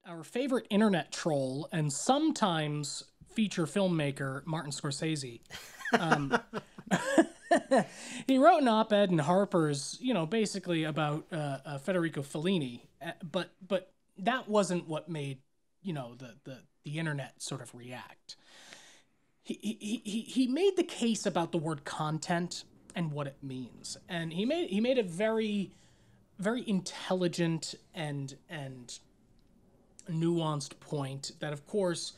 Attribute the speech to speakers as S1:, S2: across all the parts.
S1: Our favorite internet troll and sometimes feature filmmaker Martin Scorsese. Um, he wrote an op-ed in Harper's, basically about Federico Fellini, but that wasn't what made the internet sort of react. He made the case about the word content and what it means, and he made a very intelligent and nuanced point that, of course,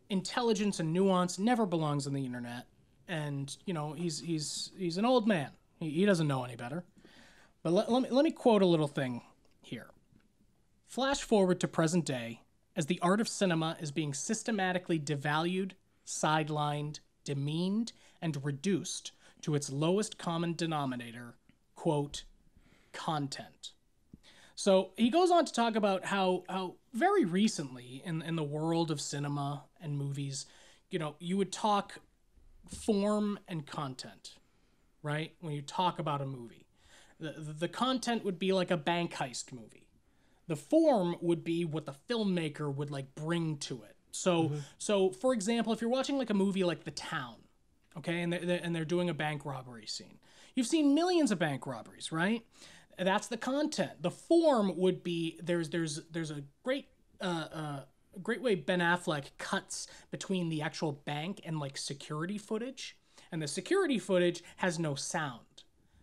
S1: intelligence and nuance never belongs on the internet. And he's an old man. He doesn't know any better. But let me quote a little thing here. Flash forward to present day, as the art of cinema is being systematically devalued, sidelined, demeaned, and reduced to its lowest common denominator, quote, content. So he goes on to talk about how very recently in the world of cinema and movies, you would talk form and content, right? When you talk about a movie, the content would be like a bank heist movie. The form would be what the filmmaker would bring to it. So for example, if you're watching a movie like The Town, okay, and they're doing a bank robbery scene, you've seen millions of bank robberies, right? That's the content. The form would be there's a great way Ben Affleck cuts between the actual bank and security footage, and the security footage has no sound.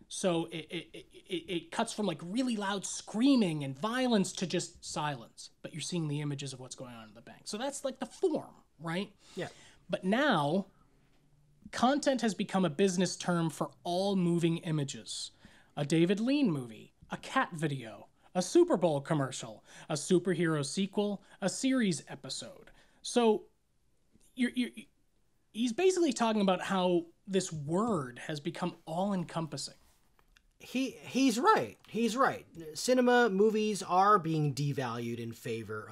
S1: So it cuts from really loud screaming and violence to just silence, but you're seeing the images of what's going on in the bank. So that's the form, right?
S2: Yeah.
S1: But now content has become a business term for all moving images. A David Lean movie, a cat video, a Super Bowl commercial, a superhero sequel, a series episode. So he's basically talking about how this word has become all-encompassing.
S2: He's right. He's right. Cinema, movies are being devalued in favor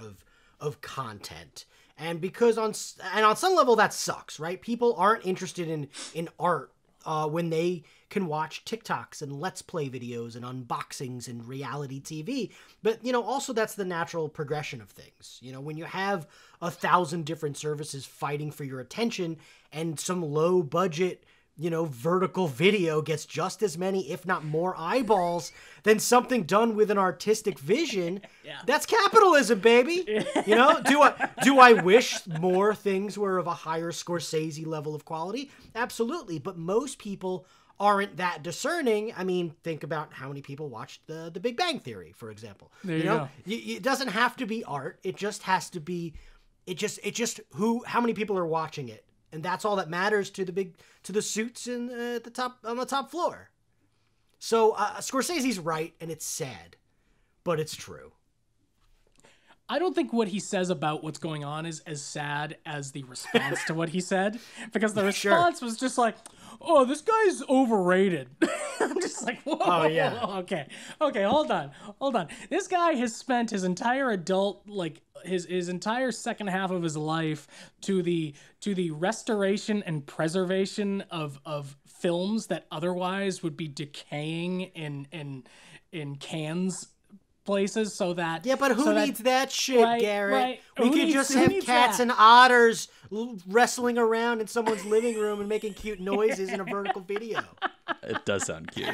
S2: of content. And on some level that sucks, right? People aren't interested in art when they can watch TikToks and Let's Play videos and unboxings and reality TV. But, also that's the natural progression of things. When you have 1,000 different services fighting for your attention and some low budget, vertical video gets just as many, if not more eyeballs than something done with an artistic vision, yeah. That's capitalism, baby. Do I wish more things were of a higher Scorsese level of quality? Absolutely. But most people aren't that discerning. I mean, think about how many people watched the Big Bang Theory, for example.
S1: There you go.
S2: It doesn't have to be art. It just has to be, how many people are watching it. And that's all that matters to the suits on the top floor. So Scorsese's right, and it's sad, but it's true.
S1: I don't think what he says about what's going on is as sad as the response to what he said, because the response was just oh, this guy's overrated. I'm just whoa.
S2: Oh, yeah.
S1: Okay, hold on. This guy has spent his entire adult, his entire second half of his life to the restoration and preservation of films that otherwise would be decaying in cans places, so that
S2: but who needs that shit,
S1: right,
S2: Garrett?
S1: Right.
S2: We could just have cats and otters wrestling around in someone's living room and making cute noises in a vertical video.
S3: It does sound cute.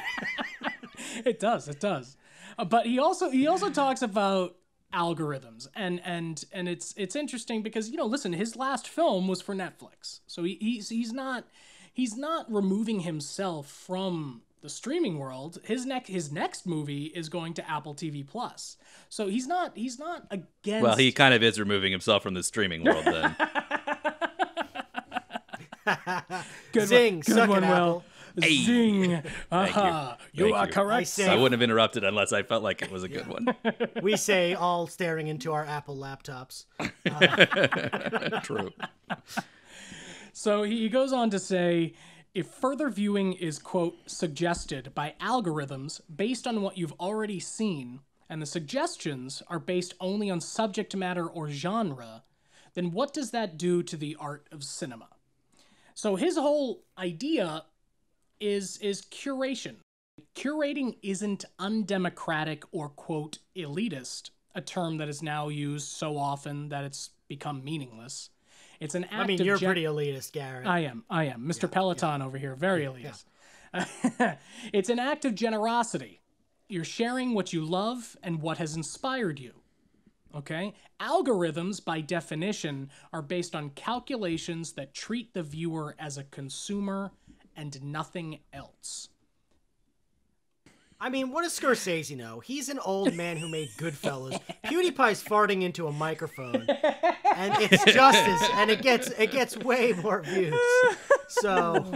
S1: It does. But he also talks about algorithms, and it's interesting because listen, his last film was for Netflix, so he's not removing himself from the streaming world. His next movie is going to Apple TV Plus, so he's not against.
S3: Well, he kind of is removing himself from the streaming world then.
S2: Zing, suck it, Apple.
S1: Hey. Zing.
S3: Thank
S1: you are correct.
S3: I wouldn't have interrupted unless I felt like it was a good one.
S2: We say, all staring into our Apple laptops.
S3: True.
S1: So he goes on to say, if further viewing is, quote, suggested by algorithms based on what you've already seen, and the suggestions are based only on subject matter or genre, then what does that do to the art of cinema? So his whole idea is curation. Curating isn't undemocratic or, quote, elitist. a term that is now used so often that it's become meaningless. It's an act
S2: I mean,
S1: of
S2: you're pretty elitist, Garrett.
S1: I am. Mr. Peloton over here, very elitist. It's an act of generosity. You're sharing what you love and what has inspired you. Okay? Algorithms, by definition, are based on calculations that treat the viewer as a consumer and nothing else.
S2: I mean, what does Scorsese know? He's an old man who made Goodfellas. PewDiePie's farting into a microphone, and it's justice, and it gets way more views. So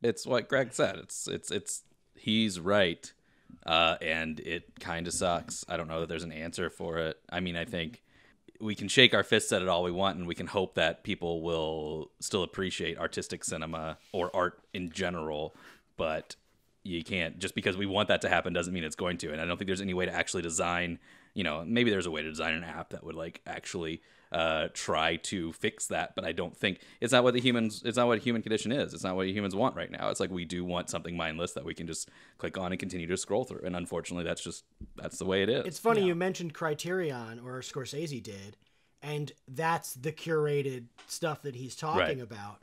S3: It's what Greg said. It's he's right, and it kind of sucks. I don't know that there's an answer for it. I mean, I think we can shake our fists at it all we want, and we can hope that people will still appreciate artistic cinema or art in general, but you can't, just because we want that to happen doesn't mean it's going to. And I don't think there's any way to actually design, maybe there's a way to design an app that would like actually try to fix that, but I don't think it's not what human condition is. It's not what humans want right now. It's like we do want something mindless that we can just click on and continue to scroll through. And unfortunately, that's the way it is.
S2: It's funny you mentioned Criterion, or Scorsese did, and that's the curated stuff that he's talking about.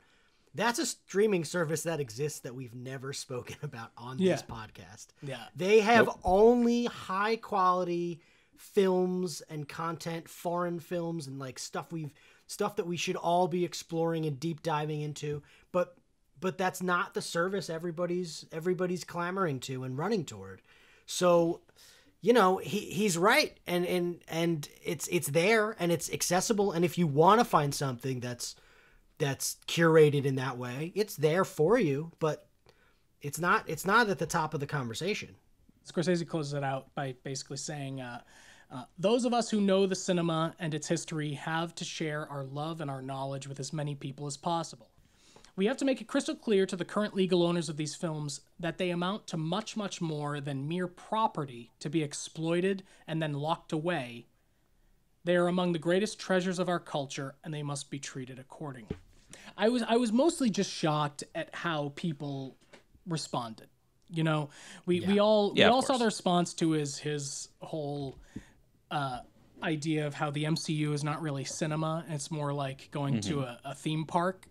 S2: That's a streaming service that exists that we've never spoken about on this podcast.
S1: Yeah.
S2: They have only high quality films and content, foreign films, and like stuff that we should all be exploring and deep diving into. But that's not the service everybody's clamoring to and running toward. So, he's right, and it's there and it's accessible. And if you want to find something that's curated in that way, it's there for you, but it's not at the top of the conversation.
S1: Scorsese closes it out by basically saying, those of us who know the cinema and its history have to share our love and our knowledge with as many people as possible. We have to make it crystal clear to the current legal owners of these films that they amount to much, much more than mere property to be exploited and then locked away. They are among the greatest treasures of our culture, and they must be treated accordingly. I was mostly just shocked at how people responded. We all saw the response to his whole idea of how the MCU is not really cinema. It's more like going to a theme park.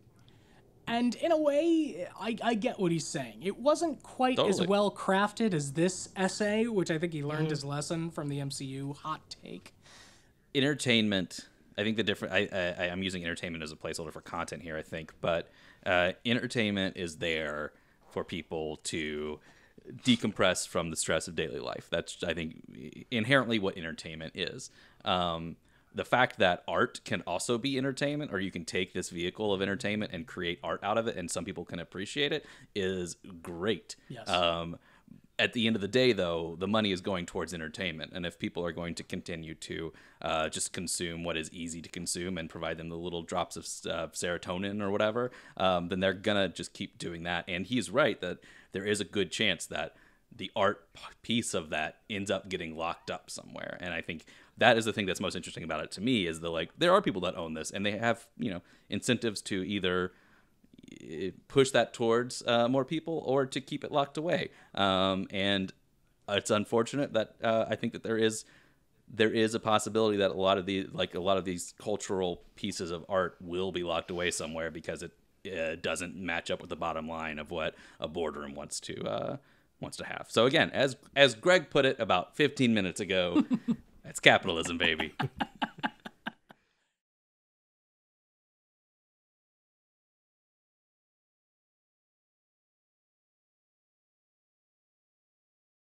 S1: And in a way, I get what he's saying. It wasn't quite as well crafted as this essay, which I think he learned his lesson from the MCU. Hot take.
S3: Entertainment. I think the different. I'm using entertainment as a placeholder for content here, I think, but entertainment is there for people to decompress from the stress of daily life. That's, I think, inherently what entertainment is. The fact that art can also be entertainment, or you can take this vehicle of entertainment and create art out of it, and some people can appreciate it, is great.
S1: Yes.
S3: At the end of the day, though, the money is going towards entertainment. And if people are going to continue to just consume what is easy to consume and provide them the little drops of serotonin or whatever, then they're going to just keep doing that. And he's right that there is a good chance that the art piece of that ends up getting locked up somewhere. And I think that is the thing that's most interesting about it to me, is there are people that own this, and they have, incentives to either push that towards more people or to keep it locked away. And it's unfortunate that I think that there is a possibility that a lot of these cultural pieces of art will be locked away somewhere because it doesn't match up with the bottom line of what a boardroom wants to have. So again, as Greg put it about 15 minutes ago, it's capitalism, baby.